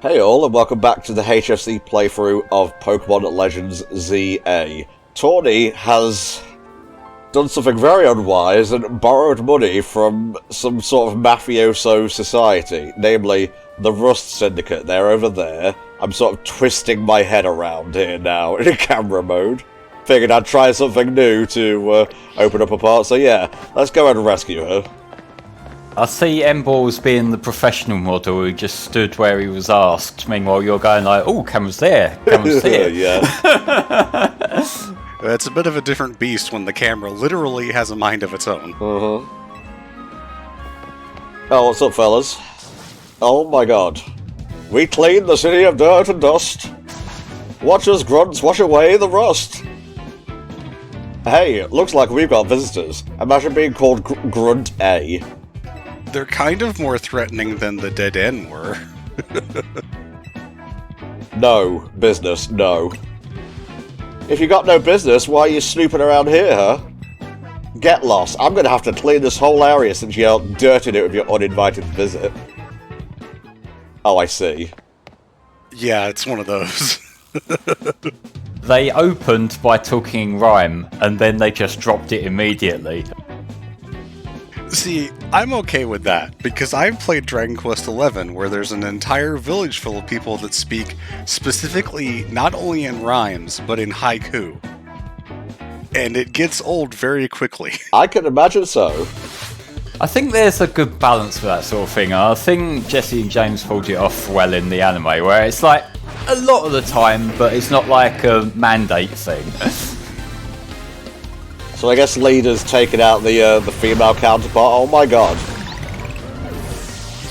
Hey all, and welcome back to the HFC playthrough of Pokémon Legends ZA. Tawny has done something very unwise and borrowed money from some sort of mafioso society, namely the Rust Syndicate. They're over there. I'm sort of twisting my head around here now in camera mode. Figured I'd try something new to open up a part, so yeah, let's go and rescue her. I see Emballs being the professional model who just stood where he was asked. Meanwhile, you're going like, "Oh, camera's there, camera's there." Yeah. It's a bit of a different beast when the camera literally has a mind of its own. Oh, what's up, fellas? Oh my god. We clean the city of dirt and dust. Watch us grunts wash away the rust. Hey, looks like we've got visitors. Imagine being called Grunt A. They're kind of more threatening than the Dead End were. No business, no. If you got no business, why are you snooping around here, huh? Get lost. I'm gonna have to clean this whole area since you dirtied it with your uninvited visit. Oh, I see. Yeah, it's one of those. They opened by talking rhyme, and then they just dropped it immediately. See, I'm okay with that, because I've played Dragon Quest XI, where there's an entire village full of people that speak specifically not only in rhymes, but in haiku. And it gets old very quickly. I can imagine so. I think there's a good balance for that sort of thing. I think Jesse and James pulled it off well in the anime, where it's like a lot of the time, but it's not like a mandate thing. So I guess Leader's taken out the female counterpart. Oh my god.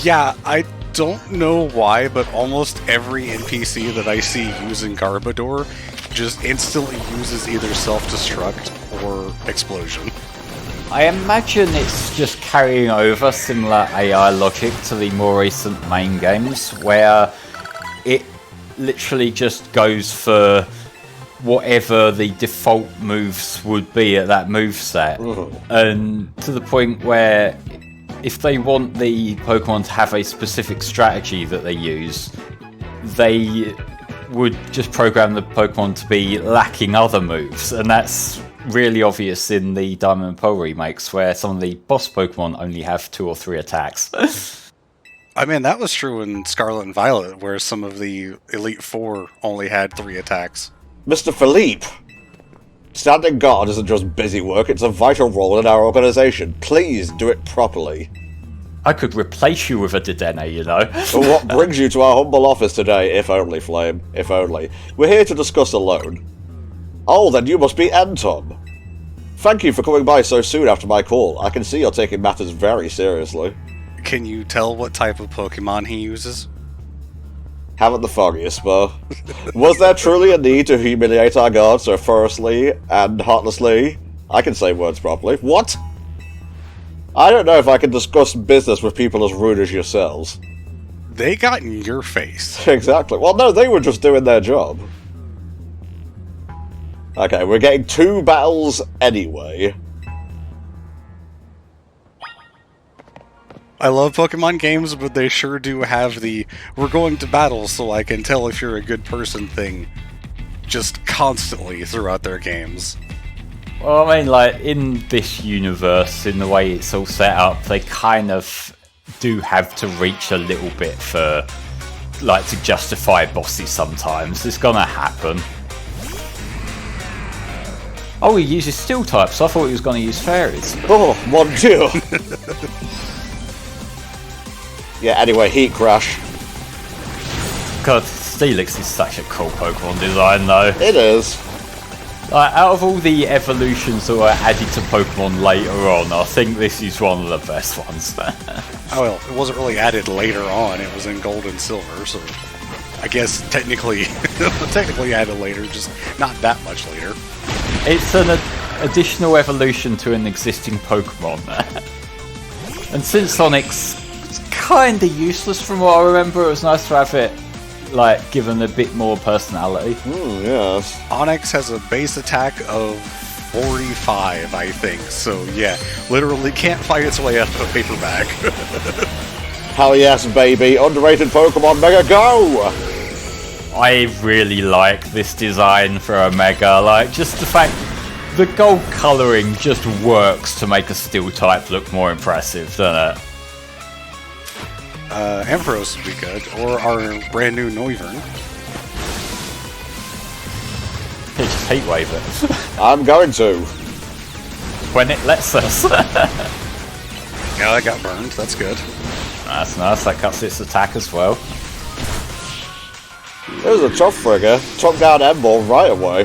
Yeah, I don't know why, but almost every NPC that I see using Garbodor just instantly uses either self-destruct or explosion. I imagine it's just carrying over similar AI logic to the more recent main games, where it literally just goes for whatever the default moves would be at that moveset. And to the point where if they want the Pokemon to have a specific strategy that they use, they would just program the Pokemon to be lacking other moves, and that's really obvious in the Diamond and Pearl remakes, where some of the boss Pokemon only have 2 or 3 attacks. I mean, that was true in Scarlet and Violet, where some of the Elite Four only had 3 attacks. Mr. Philippe! Standing guard isn't just busy work, it's a vital role in our organization. Please do it properly. I could replace you with a Dedenne, you know. What brings you to our humble office today? If only, Flame. If only. We're here to discuss a loan. Oh, then you must be NTom. Thank you for coming by so soon after my call. I can see you're taking matters very seriously. Can you tell what type of Pokemon he uses? Haven't the foggiest, Spar. Was there truly a need to humiliate our guard so ferociously and heartlessly? I can say words properly. What? I don't know if I can discuss business with people as rude as yourselves. They got in your face. Exactly. Well, no, they were just doing their job. Okay, we're getting 2 battles anyway. I love Pokemon games, but they sure do have the "we're going to battle so I can tell if you're a good person" thing just constantly throughout their games. Well, I mean, like, in this universe, in the way it's all set up, they kind of do have to reach a little bit for, like, to justify bosses sometimes. It's gonna happen. Oh, he uses steel types. I thought he was gonna use fairies. Oh, mon dieu! Yeah, anyway, Heat Crash. God, Steelix is such a cool Pokemon design, though. It is. Like, out of all the evolutions that were added to Pokemon later on, I think this is one of the best ones. Oh well, it wasn't really added later on, it was in Gold and Silver, so I guess technically added later, just not that much later. It's an additional evolution to an existing Pokemon. And since Sonic's kinda useless from what I remember, it was nice to have it, like, given a bit more personality. Yes. Onix has a base attack of 45, I think, so yeah, literally can't fight its way out of a paper bag. Hell yes, baby. Underrated Pokemon Mega Go! I really like this design for a Mega. Like, just the fact the gold colouring just works to make a steel type look more impressive, doesn't it? Ampharos would be good, or our brand new Noivern. Hey, just heat wave it. I'm going to. When it lets us. Yeah, that got burned. That's good. That's nice, that cuts its attack as well. It was a tough frigger. Took down Ember right away.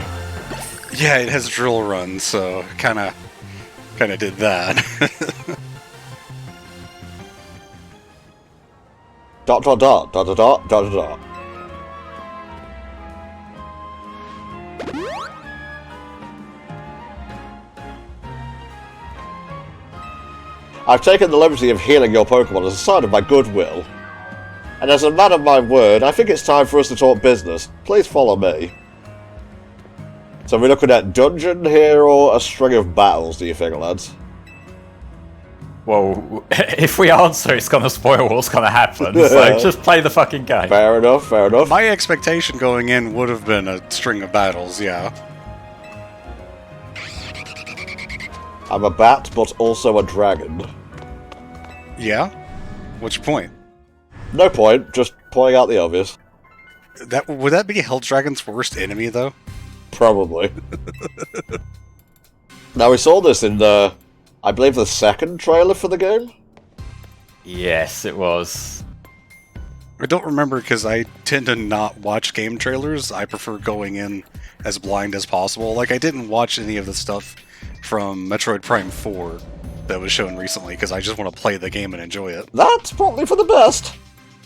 Yeah, it has drill run, so kinda did that. Dot dot dot dot dot dot dot dot. I've taken the liberty of healing your Pokemon as a sign of my goodwill. And as a man of my word, I think it's time for us to talk business. Please follow me. So we're looking at dungeon here or a string of battles, do you think, lads? Well, if we answer, it's gonna spoil what's gonna happen, so just play the fucking game. Fair enough, fair enough. My expectation going in would have been a string of battles, yeah. I'm a bat, but also a dragon. Yeah? What's your point? No point, just pointing out the obvious. Would that be Hell Dragon's worst enemy, though? Probably. Now, we saw this in I believe the second trailer for the game? Yes, it was. I don't remember because I tend to not watch game trailers. I prefer going in as blind as possible. Like, I didn't watch any of the stuff from Metroid Prime 4 that was shown recently because I just want to play the game and enjoy it. That's probably for the best.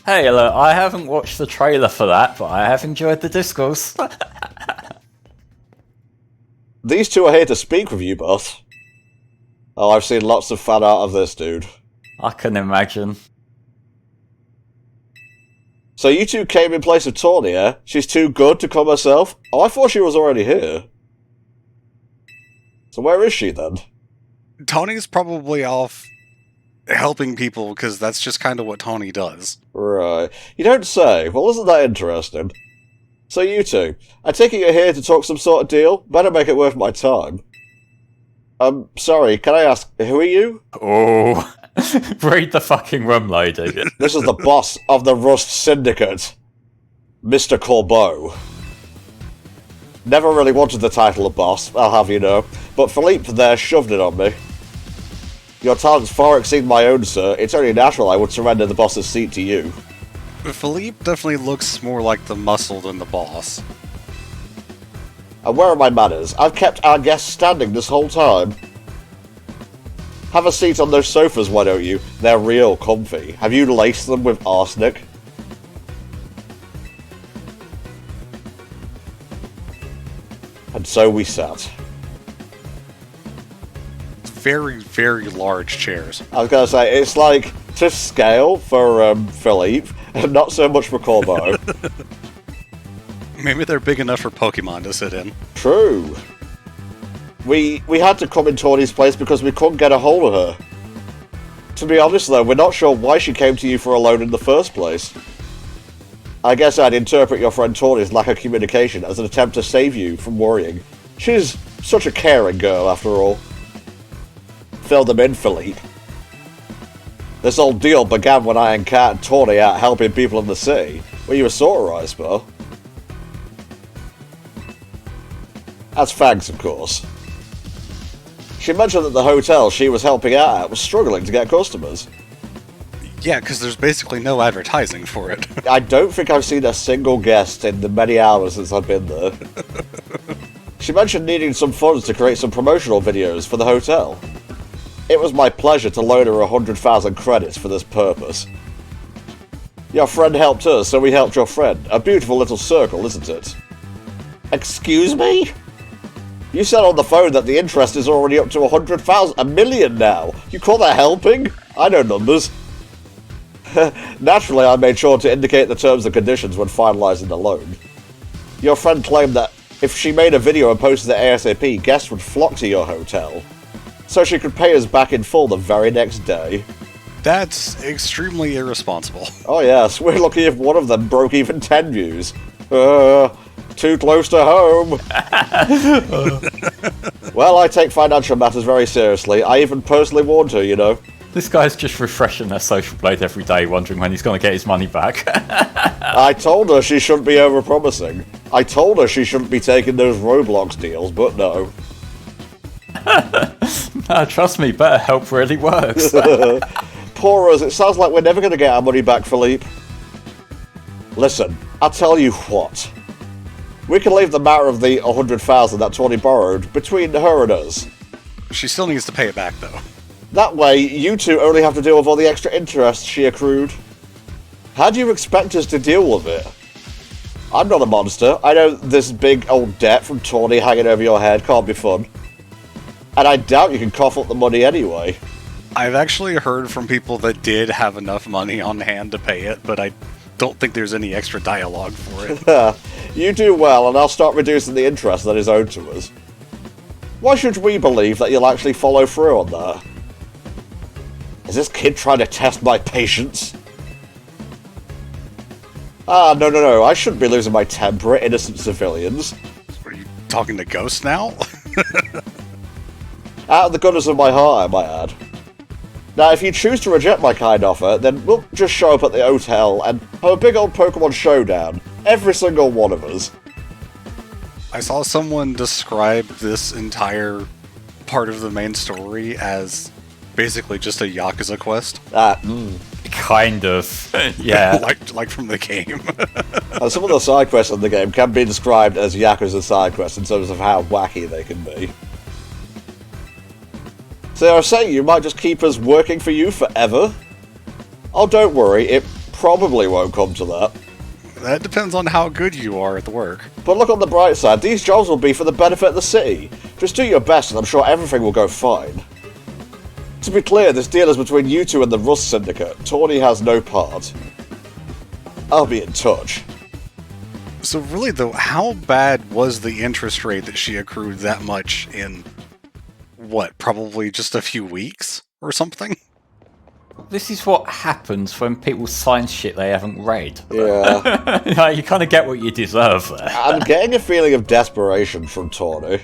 Hey, look, I haven't watched the trailer for that, but I have enjoyed the discourse. These two are here to speak with you both. Oh, I've seen lots of fan art of this, dude. I can imagine. So you two came in place of Tawny, eh? She's too good to come herself? Oh, I thought she was already here. So where is she, then? Tony's probably off helping people because that's just kind of what Tony does. Right. You don't say. Well, isn't that interesting? So you two, I take it you're here to talk some sort of deal? Better make it worth my time. Sorry, can I ask, who are you? Oh, read the fucking room, lady. This is the boss of the Rust Syndicate, Mr. Corbeau. Never really wanted the title of boss, I'll have you know, but Philippe there shoved it on me. Your talents far exceed my own, sir. It's only natural I would surrender the boss's seat to you. Philippe definitely looks more like the muscle than the boss. And where are my manners? I've kept our guests standing this whole time. Have a seat on those sofas, why don't you? They're real comfy. Have you laced them with arsenic? And so we sat. Very, very large chairs. I was gonna say, it's like to scale for Philippe, and not so much for Corbeau. Maybe they're big enough for Pokemon to sit in. True. We had to come in Tawny's place because we couldn't get a hold of her. To be honest though, we're not sure why she came to you for a loan in the first place. I guess I'd interpret your friend Tawny's lack of communication as an attempt to save you from worrying. She's such a caring girl, after all. Fill them in, Philippe. This whole deal began when I encountered Tawny out helping people in the city. Were you a sorter, I suppose? As fags, of course. She mentioned that the hotel she was helping out at was struggling to get customers. Yeah, because there's basically no advertising for it. I don't think I've seen a single guest in the many hours since I've been there. She mentioned needing some funds to create some promotional videos for the hotel. It was my pleasure to loan her 100,000 credits for this purpose. Your friend helped us, so we helped your friend. A beautiful little circle, isn't it? Excuse me? You said on the phone that the interest is already up to 100,000, a million now. You call that helping? I know numbers. Naturally, I made sure to indicate the terms and conditions when finalizing the loan. Your friend claimed that if she made a video and posted it ASAP, guests would flock to your hotel, so she could pay us back in full the very next day. That's extremely irresponsible. Oh yes, we're lucky if one of them broke even 10 views. Too close to home. Well, I take financial matters very seriously. I even personally warned her, you know. This guy's just refreshing their social blade every day, wondering when he's going to get his money back. I told her she shouldn't be overpromising. I told her she shouldn't be taking those Roblox deals, but no. Trust me, BetterHelp really works. Poor us, it sounds like we're never going to get our money back, Philippe. Listen, I'll tell you what. We can leave the matter of the 100,000 that Tawny borrowed between her and us. She still needs to pay it back, though. That way, you two only have to deal with all the extra interest she accrued. How do you expect us to deal with it? I'm not a monster. I know this big old debt from Tawny hanging over your head can't be fun. And I doubt you can cough up the money anyway. I've actually heard from people that did have enough money on hand to pay it, but I don't think there's any extra dialogue for it. You do well, and I'll start reducing the interest that is owed to us. Why should we believe that you'll actually follow through on that? Is this kid trying to test my patience? No, I shouldn't be losing my temper at innocent civilians. Are you talking to ghosts now? Out of the goodness of my heart, I might add. Now, if you choose to reject my kind offer, then we'll just show up at the hotel and have a big old Pokémon showdown. Every single one of us. I saw someone describe this entire part of the main story as basically just a Yakuza quest. Kind of. Yeah. like from the game. Some of the side quests in the game can be described as Yakuza side quests in terms of how wacky they can be. So I was saying you might just keep us working for you forever? Oh, don't worry, it probably won't come to that. That depends on how good you are at the work. But look on the bright side, these jobs will be for the benefit of the city. Just do your best and I'm sure everything will go fine. To be clear, this deal is between you two and the Rust Syndicate. Tawny has no part. I'll be in touch. So really though, how bad was the interest rate that she accrued that much in, what, probably just a few weeks or something? This is what happens when people sign shit they haven't read. Yeah. You kind of get what you deserve there. I'm getting a feeling of desperation from Tawny.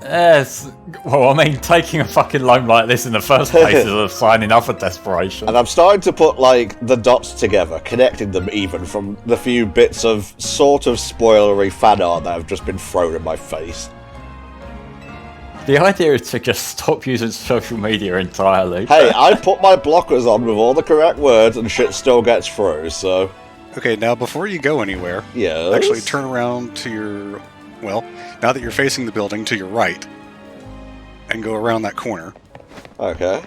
Yes. Well, I mean, taking a fucking loan like this in the first place is a signing up for desperation. And I'm starting to put, like, the dots together, connecting them even from the few bits of sort of spoilery fan art that have just been thrown in my face. The idea is to just stop using social media entirely. Hey, I put my blockers on with all the correct words and shit still gets through, so... Okay, now before you go anywhere, yes? Actually turn around to your... Well, now that you're facing the building, to your right. And go around that corner. Okay.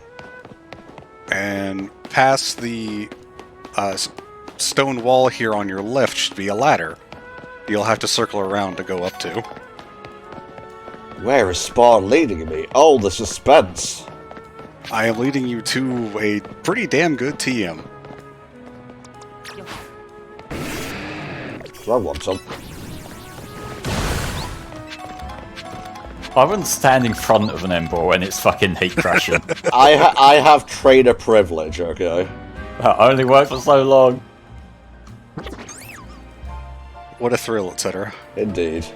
And past the stone wall here on your left should be a ladder. You'll have to circle around to go up to. Where is Spar leading me? Oh, the suspense. I am leading you to a pretty damn good TM. Do I want some? I wouldn't stand in front of an Ember when it's fucking heat crashing. I have trainer privilege, okay? That only worked for so long. What a thrill, etc. Indeed.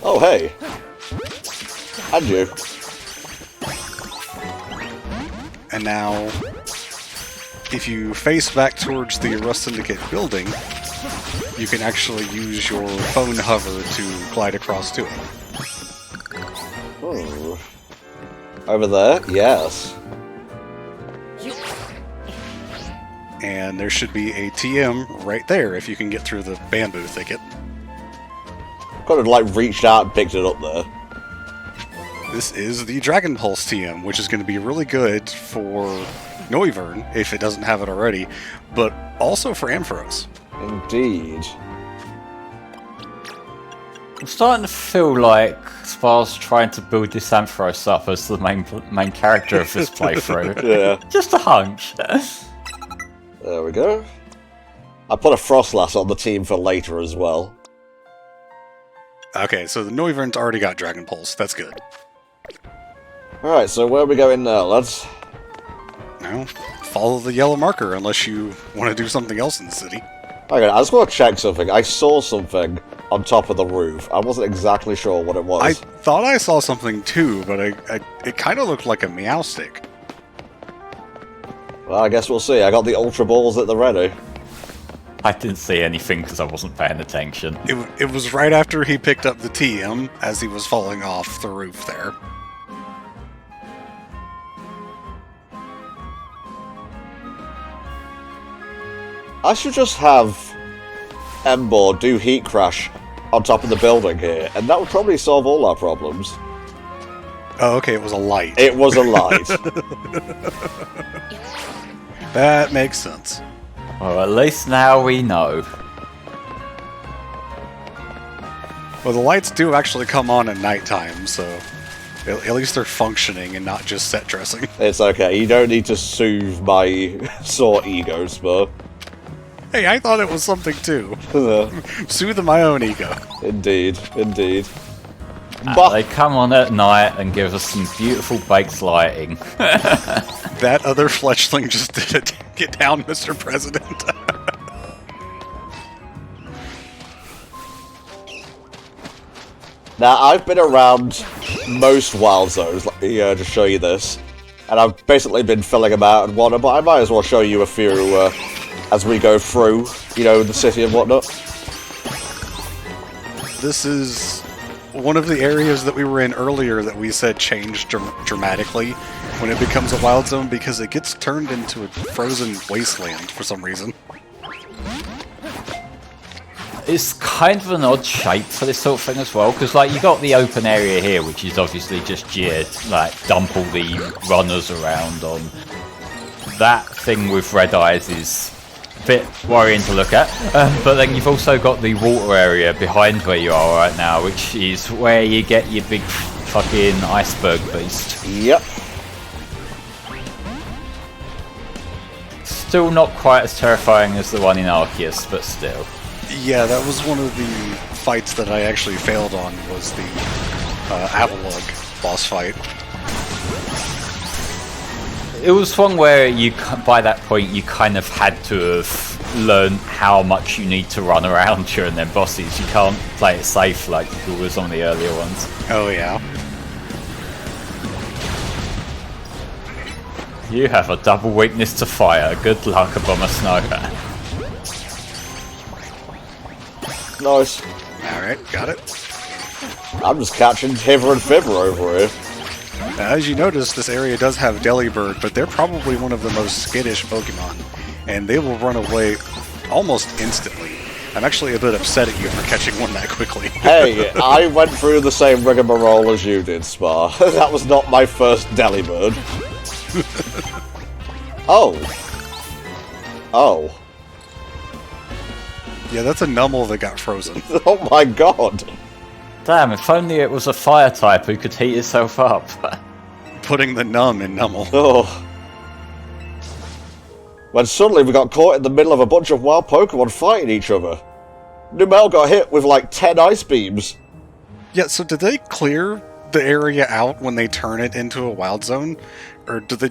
Oh, hey. And you. And now, if you face back towards the Rust Syndicate building, you can actually use your phone hover to glide across to it. Oh. Over there? Yes. And there should be a TM right there if you can get through the bamboo thicket. Could have, like, reached out and picked it up there. This is the Dragon Pulse TM, which is going to be really good for Noivern, if it doesn't have it already, but also for Ampharos. Indeed. I'm starting to feel like Spar's trying to build this Ampharos up as the main character of this playthrough. Yeah. Just a hunch. There we go. I put a Frostlass on the team for later as well. Okay, so the Noivern's already got Dragon Pulse. That's good. Alright, so where are we going now, lads? Well, follow the yellow marker unless you want to do something else in the city. Okay, I just want to check something. I saw something on top of the roof. I wasn't exactly sure what it was. I thought I saw something too, but it kind of looked like a meow stick. Well, I guess we'll see. I got the Ultra Balls at the ready. I didn't see anything because I wasn't paying attention. It was right after he picked up the TM as he was falling off the roof there. I should just have Embor do Heat Crash on top of the building here, and that would probably solve all our problems. Oh, okay, it was a light. It was a light. That makes sense. Well, at least now we know. Well, the lights do actually come on at nighttime, so at least they're functioning and not just set dressing. It's okay, you don't need to soothe my sore ego, Spar. Hey, I thought it was something too. Soothe my own ego. Indeed, indeed. They come on at night and give us some beautiful baked lighting. That other fletchling just did it. Get down, Mr. President. Now, I've been around most wild zones, to show you this, and I've basically been filling them out and whatnot, but I might as well show you a few as we go through, the city and whatnot. This is one of the areas that we were in earlier that we said changed dramatically when it becomes a wild zone because it gets turned into a frozen wasteland for some reason. It's kind of an odd shape for this sort of thing as well, because you got the open area here, which is obviously just geared, dump all the runners around on. That thing with red eyes is a bit worrying to look at, but then you've also got the water area behind where you are right now, which is where you get your big fucking iceberg beast. Yep. Still not quite as terrifying as the one in Arceus, but still. Yeah, that was one of the fights that I actually failed on, was the Avalugg boss fight. It was one where by that point, you kind of had to have learned how much you need to run around during them bosses. You can't play it safe like you could with some of the earlier ones. Oh, yeah. You have a double weakness to fire. Good luck, Bomber Snow. Nice. Alright, got it. I'm just catching Hiver and Fibber over here. Now, as you notice, this area does have Delibird, but they're probably one of the most skittish Pokemon, and they will run away almost instantly. I'm actually a bit upset at you for catching one that quickly. Hey, I went through the same rigmarole as you did, Spar. That was not my first Delibird. Oh. Oh. Yeah, that's a Numel that got frozen. Oh my god. Damn, if only it was a fire type who could heat itself up. Putting the Num in Numel. Oh. When suddenly we got caught in the middle of a bunch of wild Pokemon fighting each other. Numel got hit with 10 ice beams. Yeah, so did they clear the area out when they turn it into a wild zone? Or do the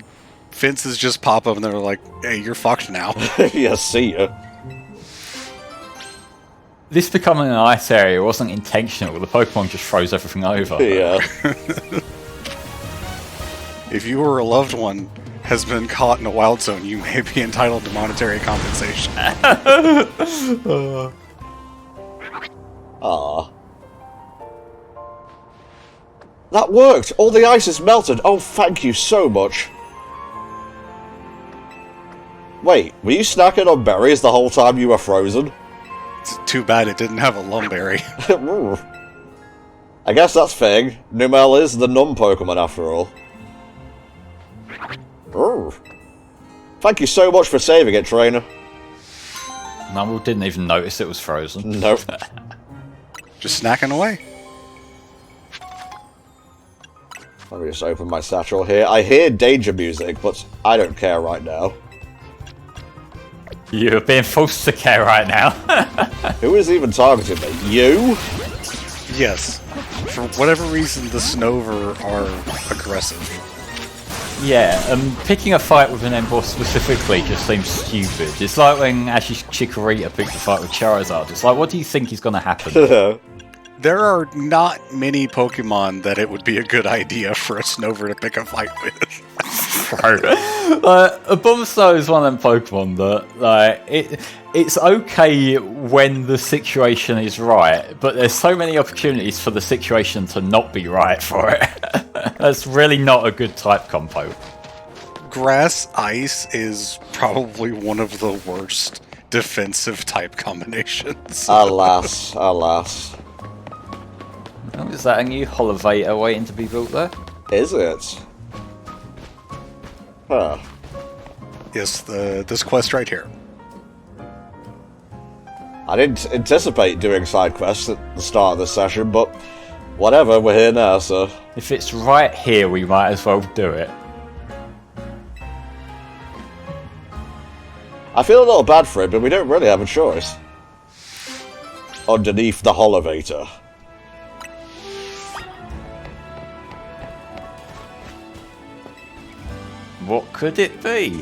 fences just pop up and they're like, hey, you're fucked now? Yeah, see ya. This becoming an ice area wasn't intentional. The Pokemon just froze everything over. Yeah. If you or a loved one has been caught in a wild zone, you may be entitled to monetary compensation. Ah. That worked! All the ice is melted! Oh, thank you so much! Wait, were you snacking on berries the whole time you were frozen? It's too bad it didn't have a Lumberry. I guess that's fitting. Numel is the Num Pokemon after all. Thank you so much for saving it, trainer. Numel didn't even notice it was frozen. Nope. Just snacking away. Let me just open my satchel here. I hear danger music, but I don't care right now. You're being forced to care right now. Who is even targeting me? You? Yes. For whatever reason, the Snover are aggressive. Yeah, picking a fight with an Emboss specifically just seems stupid. It's like when Ashy Chikorita picked a fight with Charizard. It's like, what do you think is going to happen? There are not many Pokemon that it would be a good idea for a Snover to pick a fight with. A Bombsnow is one of them Pokemon that, like, it's okay when the situation is right, but there's so many opportunities for the situation to not be right for it. That's really not a good type combo. Grass Ice is probably one of the worst defensive type combinations. Alas, alas. Oh, is that a new Holovator waiting to be built there? Is it? Huh. Yes, this quest right here. I didn't anticipate doing side quests at the start of the session, but whatever, we're here now, so... If it's right here, we might as well do it. I feel a little bad for it, but we don't really have a choice. Underneath the Holovator. What could it be?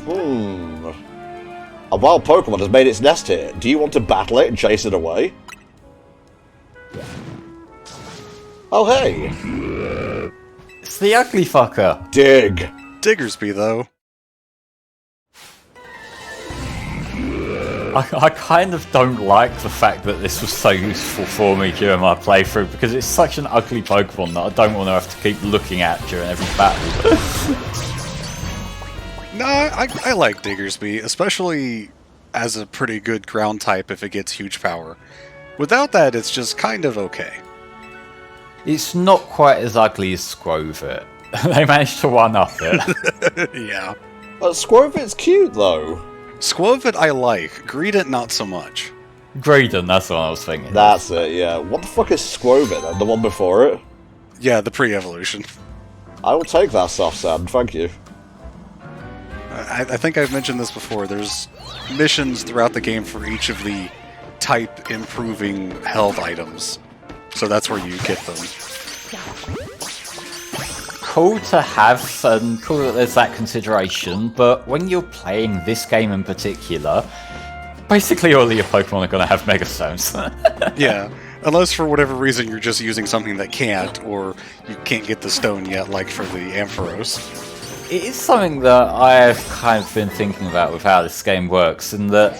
A wild Pokemon has made its nest here. Do you want to battle it and chase it away? Oh, hey! It's the ugly fucker! Dig! Diggersby, though. I kind of don't like the fact that this was so useful for me during my playthrough, because it's such an ugly Pokemon that I don't want to have to keep looking at during every battle. No, I like Diggersby, especially as a pretty good ground type if it gets huge power. Without that, it's just kind of okay. It's not quite as ugly as Squovit. They managed to one-up it. Yeah. Squirvit's cute, though. Squovit I like, Greedent not so much. Greedent, that's what I was thinking. That's it, yeah. What the fuck is Squovit then? The one before it? Yeah, the pre-evolution. I will take that soft sand, thank you. I think I've mentioned this before. There's missions throughout the game for each of the type improving health items. So that's where you get them. Cool to have, and cool that there's that consideration, but when you're playing this game in particular, basically all of your Pokemon are going to have Mega Stones. Yeah, unless for whatever reason you're just using something that can't, or you can't get the stone yet, like for the Ampharos. It is something that I've kind of been thinking about with how this game works, and that,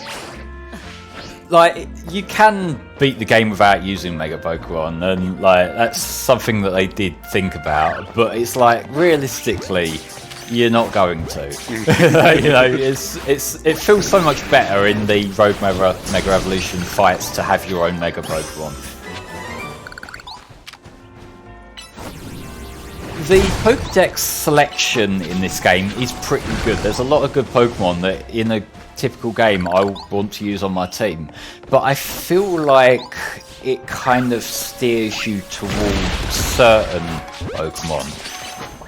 like, you can beat the game without using Mega Pokemon, and, like, that's something that they did think about, but it's like, realistically, you're not going to. You know, it feels so much better in the Rogue Mega Evolution fights to have your own Mega Pokemon. The Pokédex selection in this game is pretty good. There's a lot of good Pokemon that in a typical game I want to use on my team, but I feel like it kind of steers you towards certain Pokemon,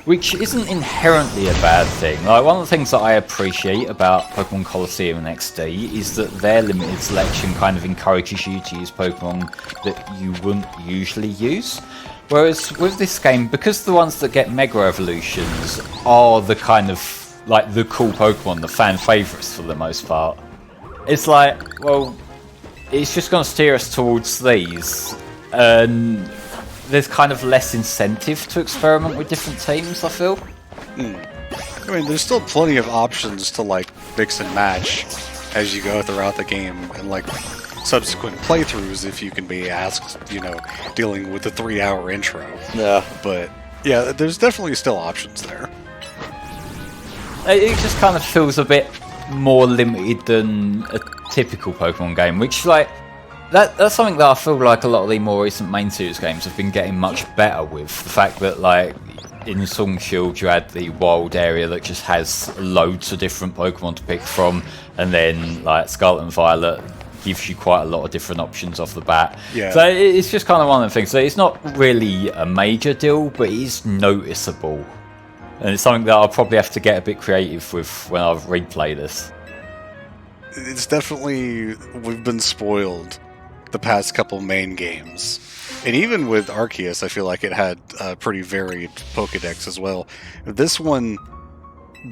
which isn't inherently a bad thing. Like, one of the things that I appreciate about Pokemon Colosseum and XD is that their limited selection kind of encourages you to use Pokemon that you wouldn't usually use. Whereas with this game, because the ones that get Mega Evolutions are the kind of, like, the cool Pokemon, the fan favourites for the most part, it's like, well, it's just going to steer us towards these, and there's kind of less incentive to experiment with different teams, I feel. I mean, there's still plenty of options to, like, mix and match as you go throughout the game, and, like, subsequent playthroughs if you can be asked, you know, dealing with the 3-hour intro. Yeah. But, yeah, there's definitely still options there. It just kind of feels a bit more limited than a typical Pokemon game, which, like, that's something that I feel like a lot of the more recent main series games have been getting much better with. The fact that, like, in Sword and Shield you had the wild area that just has loads of different Pokemon to pick from, and then, like, Scarlet and Violet gives you quite a lot of different options off the bat. Yeah. So it's just kind of one of the things. So it's not really a major deal, but it is noticeable. And it's something that I'll probably have to get a bit creative with when I replay this. It's definitely, we've been spoiled the past couple main games. And even with Arceus, I feel like it had a pretty varied Pokédex as well. This one,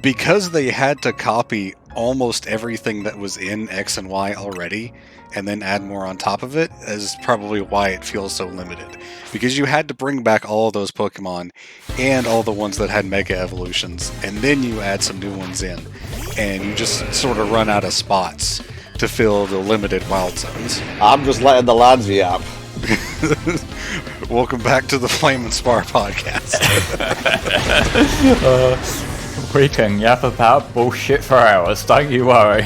because they had to copy almost everything that was in X and Y already, and then add more on top of it, is probably why it feels so limited. Because you had to bring back all of those Pokemon, and all the ones that had Mega Evolutions, and then you add some new ones in, and you just sort of run out of spots to fill the limited wild zones. I'm just letting the lads yap. Welcome back to the Flame and Spar podcast. We can yap about bullshit for hours, don't you worry.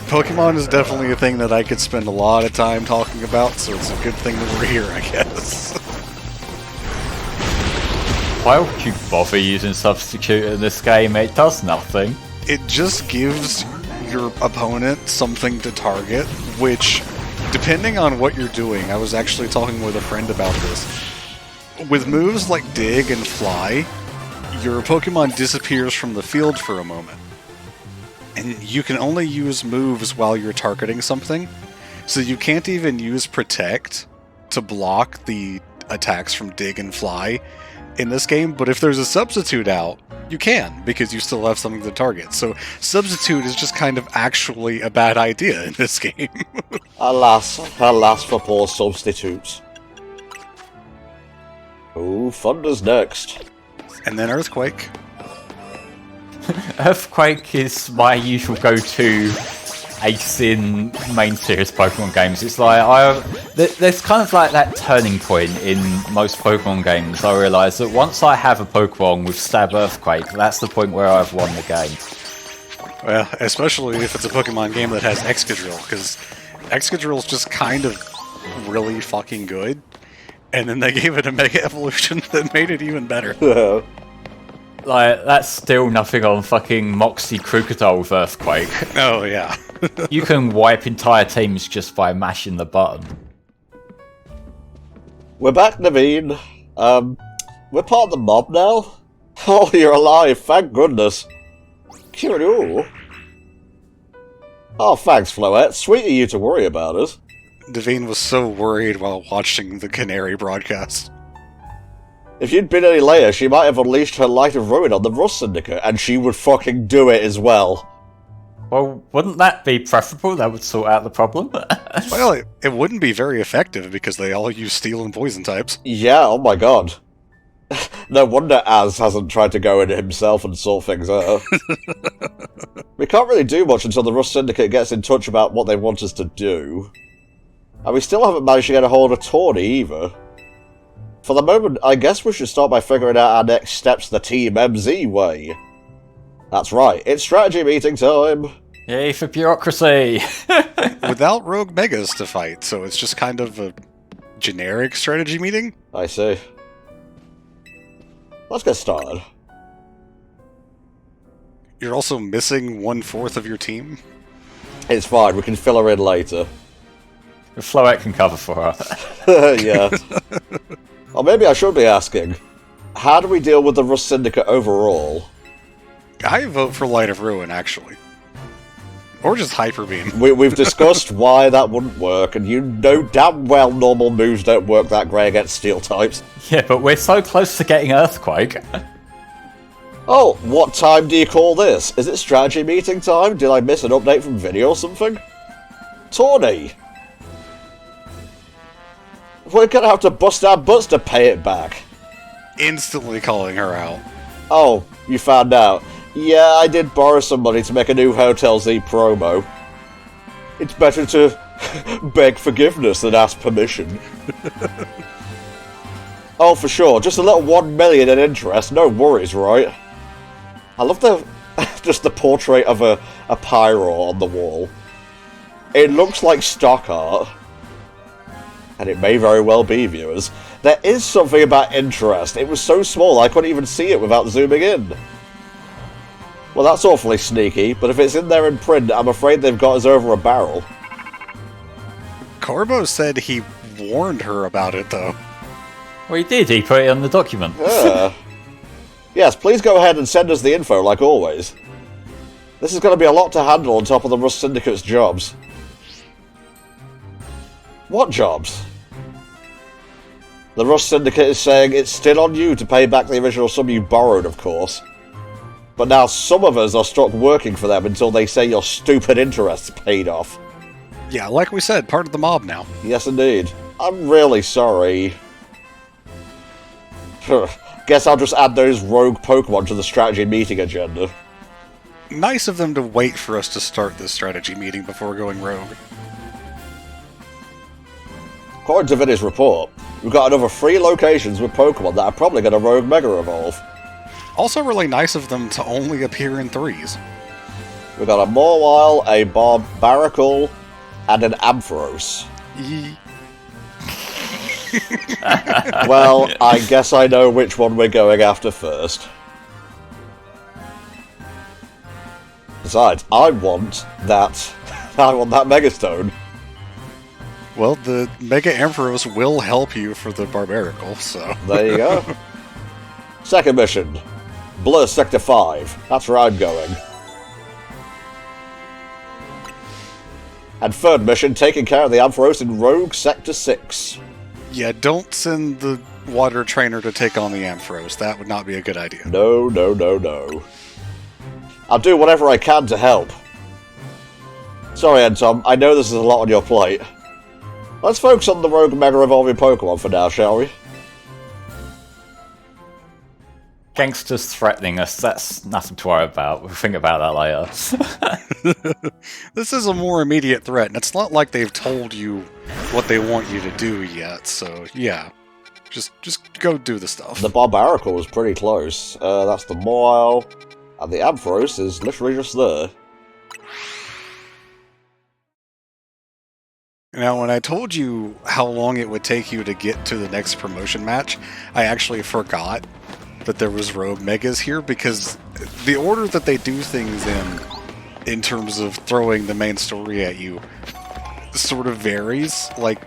Pokemon is definitely a thing that I could spend a lot of time talking about, so it's a good thing that we're here, I guess. Why would you bother using Substitute in this game? It does nothing. It just gives your opponent something to target, which, depending on what you're doing, I was actually talking with a friend about this. With moves like Dig and Fly, your Pokemon disappears from the field for a moment. And you can only use moves while you're targeting something, so you can't even use Protect to block the attacks from Dig and Fly in this game, but if there's a Substitute out, you can, because you still have something to target. So Substitute is just kind of actually a bad idea in this game. Alas for poor substitutes. Oh, Thunder's next. And then Earthquake. Earthquake is my usual go-to ace in main series Pokemon games. It's like, there's kind of like that turning point in most Pokemon games. I realise that once I have a Pokemon with Stab Earthquake, that's the point where I've won the game. Well, especially if it's a Pokemon game that has Excadrill, because Excadrill's just kind of really fucking good. And then they gave it a Mega Evolution that made it even better. Like, that's still nothing on fucking Moxie Krookodile with Earthquake. Oh, yeah. You can wipe entire teams just by mashing the button. We're back, Naveen. We're part of the mob now? Oh, you're alive, thank goodness. Cute. Oh, thanks, Floette. Sweet of you to worry about us. Devine was so worried while watching the Canary broadcast. If you'd been any later, she might have unleashed her Light of Ruin on the Rust Syndicate, and she would fucking do it as well. Well, wouldn't that be preferable? That would sort out the problem. Well, it wouldn't be very effective because they all use steel and poison types. Yeah, oh my god. No wonder Az hasn't tried to go in himself and sort things out. We can't really do much until the Rust Syndicate gets in touch about what they want us to do. And we still haven't managed to get a hold of Tawny either. For the moment, I guess we should start by figuring out our next steps the Team MZ way. That's right, it's strategy meeting time! Yay for bureaucracy! Without rogue megas to fight, so it's just kind of a generic strategy meeting? I see. Let's get started. You're also missing 1/4 of your team? It's fine, we can fill her in later. Floette can cover for her. Yeah. Or maybe I should be asking, how do we deal with the Rust Syndicate overall? I vote for Light of Ruin, actually. Or just Hyper Beam. We've discussed why that wouldn't work, and you know damn well normal moves don't work that great against steel types. Yeah, but we're so close to getting Earthquake. Oh, what time do you call this? Is it strategy meeting time? Did I miss an update from video or something? Tawny! We're gonna have to bust our butts to pay it back. Instantly calling her out. Oh, you found out. Yeah, I did borrow some money to make a new Hotel Z promo. It's better to beg forgiveness than ask permission. Oh, for sure. Just a little 1 million in interest. No worries, right? I love the just the portrait of a Pyro on the wall. It looks like stock art. And it may very well be, viewers. There is something about interest. It was so small I couldn't even see it without zooming in. Well, that's awfully sneaky, but if it's in there in print, I'm afraid they've got us over a barrel. Corbo said he warned her about it, though. Well, he did. He put it on the document. Yes, please go ahead and send us the info, like always. This is going to be a lot to handle on top of the Rust Syndicate's jobs. What jobs? The Rust Syndicate is saying it's still on you to pay back the original sum you borrowed, of course. But now some of us are stuck working for them until they say your stupid interests paid off. Yeah, like we said, part of the mob now. Yes, indeed. I'm really sorry. Guess I'll just add those rogue Pokemon to the strategy meeting agenda. Nice of them to wait for us to start this strategy meeting before going rogue. According to Vinny's report, we've got another 3 locations with Pokemon that are probably going to rogue Mega Evolve. Also really nice of them to only appear in 3s. We've got a Mawile, a Barbaracle, and an Ampharos. Well, I guess I know which one we're going after first. Besides, I want that Megastone. Well, the Mega Ampharos will help you for the Barbaracle, so... There you go. Second mission. Blur Sector 5. That's where I'm going. And third mission, taking care of the Ampharos in Rogue Sector 6. Yeah, don't send the water trainer to take on the Ampharos. That would not be a good idea. No, no, no, no. I'll do whatever I can to help. Sorry, NTom, I know this is a lot on your plate. Let's focus on the Rogue Mega Evolving Pokemon for now, shall we? Gangsters threatening us, that's nothing to worry about. We'll think about that later. This is a more immediate threat, and it's not like they've told you what they want you to do yet, so yeah. Just go do the stuff. The Barbaracle was pretty close. That's the Mawile, and the Ampharos is literally just there. Now, when I told you how long it would take you to get to the next promotion match, I actually forgot that there was Rogue Megas here, because the order that they do things in terms of throwing the main story at you sort of varies. Like,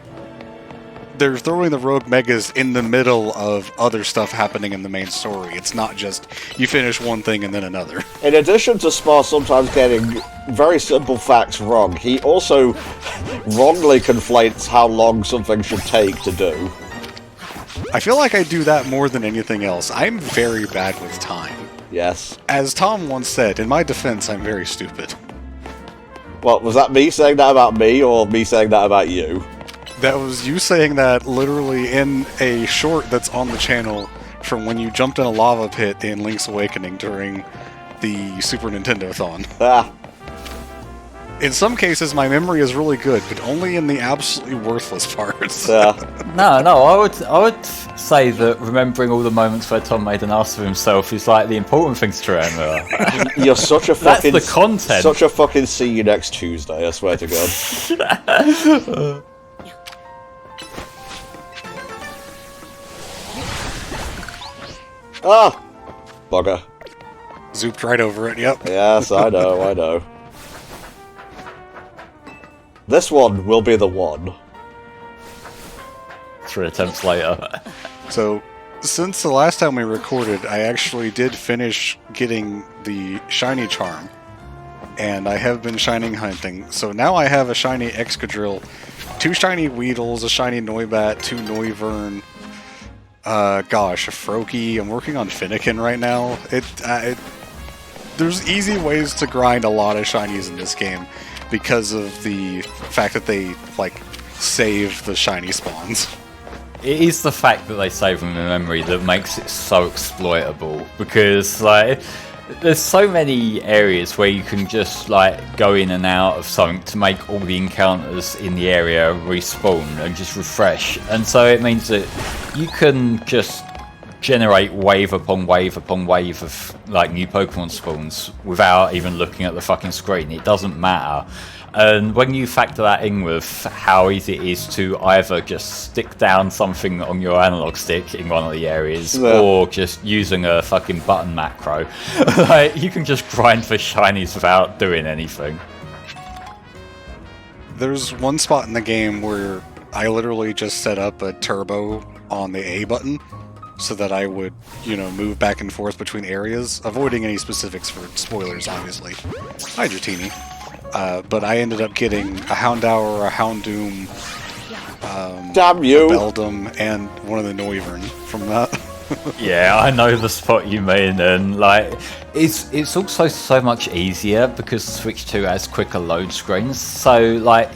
they're throwing the Rogue Megas in the middle of other stuff happening in the main story. It's not just you finish one thing and then another. In addition to Spar sometimes getting very simple facts wrong, he also wrongly conflates how long something should take to do. I feel like I do that more than anything else. I'm very bad with time. Yes. As Tom once said, in my defense, I'm very stupid. Well, was that me saying that about me, or me saying that about you? That was you saying that literally in a short that's on the channel from when you jumped in a lava pit in Link's Awakening during the Super Nintendo-thon. Ah. In some cases, my memory is really good, but only in the absolutely worthless parts. Yeah. No, I would say that remembering all the moments where Tom made an ass of himself is like the important things to remember. You're such a fucking... That's the content. Such a fucking see you next Tuesday, I swear to God. Ah! Bugger. Zooped right over it, yep. Yes, I know, I know. This one will be the one. 3 attempts later. So, since the last time we recorded, I actually did finish getting the shiny charm. And I have been shining hunting. So now I have a shiny Excadrill, 2 shiny Weedles, a shiny Noibat, 2 Noivern, gosh, a Froakie. I'm working on Finnegan right now. There's easy ways to grind a lot of shinies in this game because of the fact that they, like, save the shiny spawns. It is the fact that they save them in memory that makes it so exploitable, because, like, there's so many areas where you can just, like, go in and out of something to make all the encounters in the area respawn and just refresh, and so it means that you can just generate wave upon wave upon wave of, like, new Pokemon spawns without even looking at the fucking screen. It doesn't matter. And when you factor that in with how easy it is to either just stick down something on your analog stick in one of the areas, or just using a fucking button macro, like, you can just grind for shinies without doing anything. There's one spot in the game where I literally just set up a turbo on the A button so that I would, you know, move back and forth between areas, avoiding any specifics for spoilers, obviously. Hi, Dratini. But I ended up getting a Houndour, a Houndoom, Damn you! a Beldum, and one of the Noivern from that. Yeah, I know the spot you mean, and like it's also so much easier because Switch 2 has quicker load screens. So like,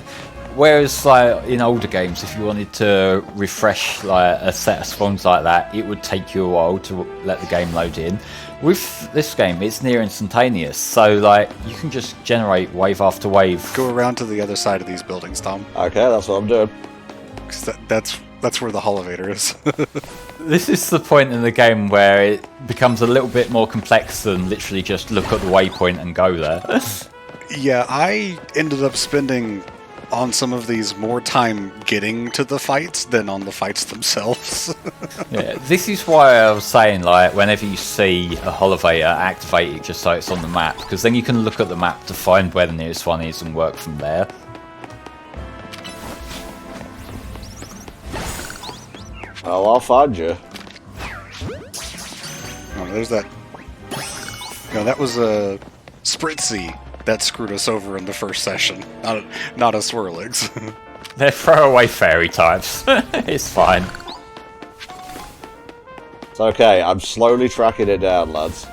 whereas like in older games, if you wanted to refresh like a set of spawns like that, it would take you a while to let the game load in. With this game, it's near instantaneous, so like you can just generate wave after wave. Go around to the other side of these buildings, Tom. Okay, that's what I'm doing. 'Cause that's where the elevator is. This is the point in the game where it becomes a little bit more complex than literally just look at the waypoint and go there. Yeah, I ended up spending on some of these more time getting to the fights than on the fights themselves. Yeah, this is why I was saying, like, whenever you see a elevator, activate it just so it's on the map, because then you can look at the map to find where the nearest one is and work from there. Oh, I'll find you. Oh, there's that. No, that was a Spritzy that screwed us over in the first session. Not a Swirlix. They're throwaway fairy types. It's fine. It's okay, I'm slowly tracking it down, lads.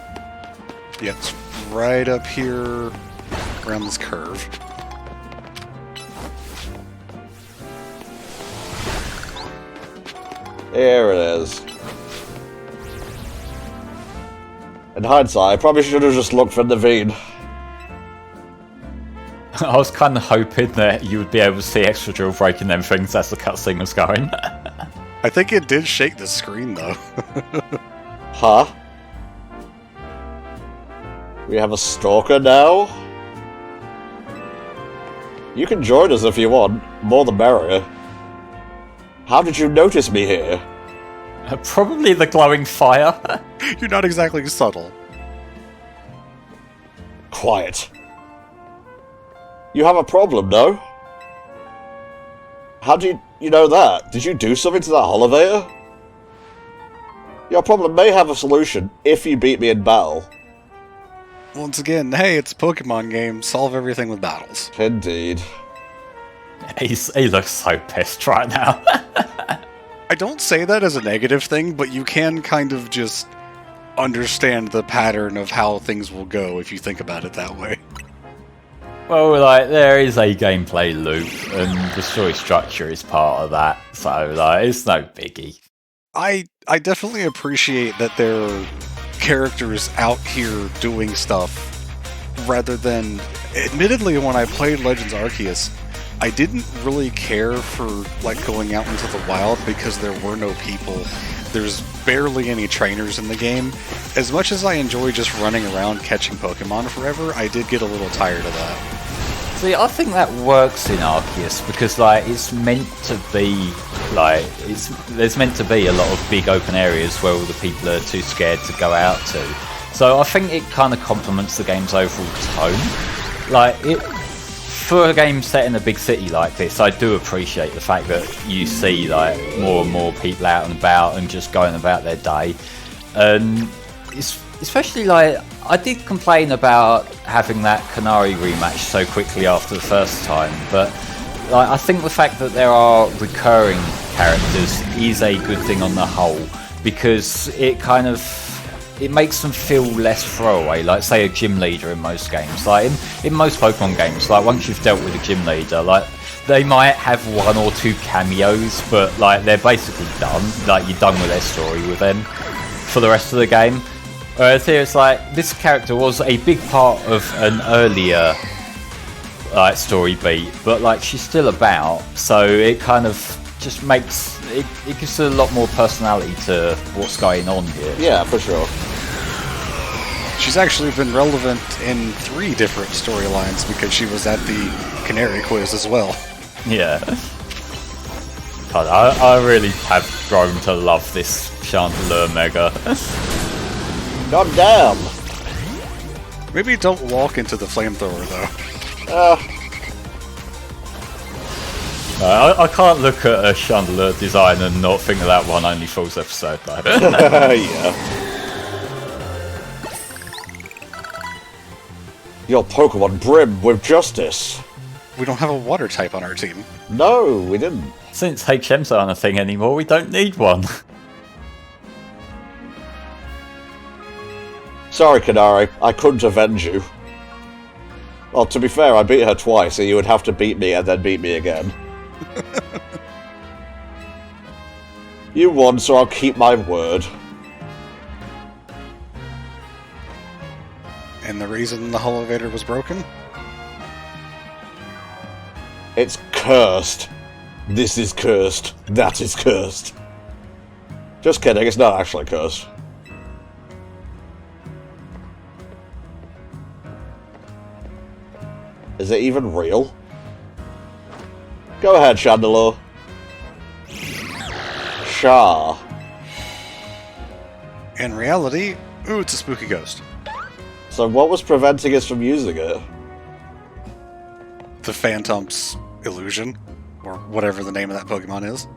Yeah, it's right up here around this curve. Here it is. In hindsight, I probably should have just looked for the Naveen. I was kind of hoping that you would be able to see extra drill breaking them things as the cutscene was going. I think it did shake the screen, though. Huh? We have a stalker now? You can join us if you want. More the merrier. How did you notice me here? Probably the glowing fire. You're not exactly subtle. Quiet. You have a problem, no? How do you know that? Did you do something to that elevator? Your problem may have a solution if you beat me in battle. Once again, hey, it's a Pokemon game. Solve everything with battles. Indeed. He looks so pissed right now. I don't say that as a negative thing, but you can kind of just understand the pattern of how things will go if you think about it that way. Well, like, there is a gameplay loop, and the story structure is part of that, so, like, it's no biggie. I definitely appreciate that there are characters out here doing stuff, rather than... Admittedly, when I played Legends Arceus, I didn't really care for, like, going out into the wild because there were no people. There's barely any trainers in the game. As much as I enjoy just running around catching Pokemon forever, I did get a little tired of that. See, I think that works in Arceus because, like, it's meant to be, like, there's meant to be a lot of big open areas where all the people are too scared to go out to. So I think it kind of complements the game's overall tone. Like, for a game set in a big city like this, I do appreciate the fact that you see, like, more and more people out and about and just going about their day. And it's especially, like, I did complain about having that Canary rematch so quickly after the first time, but like, I think the fact that there are recurring characters is a good thing on the whole, because it kind of, it makes them feel less throwaway, like say a gym leader in most games. Like in most Pokemon games, like once you've dealt with a gym leader, like they might have one or two cameos, but like they're basically done, like you're done with their story with them for the rest of the game. Whereas here it's like, this character was a big part of an earlier like story beat, but like she's still about, so it kind of just makes, it gives a lot more personality to what's going on here. Yeah, for sure. She's actually been relevant in 3 different storylines because she was at the Canary quiz as well. Yeah. God, I really have grown to love this Chandelure Mega. God damn! Maybe don't walk into the flamethrower, though. I can't look at a Chandelure design and not think of that one only Falls episode, though. Yeah. Your Pokemon brim with justice. We don't have a water type on our team. No, we didn't. Since HMs aren't a thing anymore, we don't need one. Sorry, Canary, I couldn't avenge you. Well, to be fair, I beat her twice, so you would have to beat me and then beat me again. You won, so I'll keep my word. And the reason the elevator was broken? It's cursed. This is cursed. That is cursed. Just kidding, it's not actually cursed. Is it even real? Go ahead, Chandelure. Shah. In reality, ooh, it's a spooky ghost. So what was preventing us from using it? The Phantom's illusion, or whatever the name of that Pokemon is.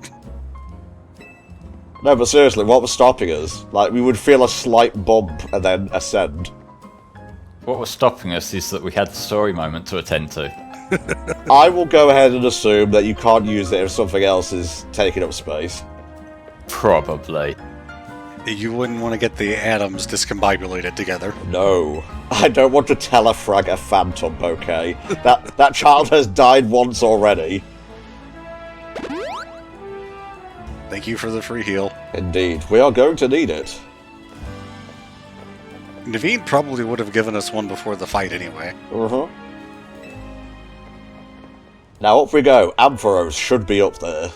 No, but seriously, what was stopping us? Like, we would feel a slight bump and then ascend. What was stopping us is that we had the story moment to attend to. I will go ahead and assume that you can't use it if something else is taking up space. Probably. You wouldn't want to get the atoms discombobulated together. No. I don't want to telefrag a phantom, okay? That child has died once already. Thank you for the free heal. Indeed. We are going to need it. Naveen probably would have given us one before the fight anyway. Now up we go. Ampharos should be up there.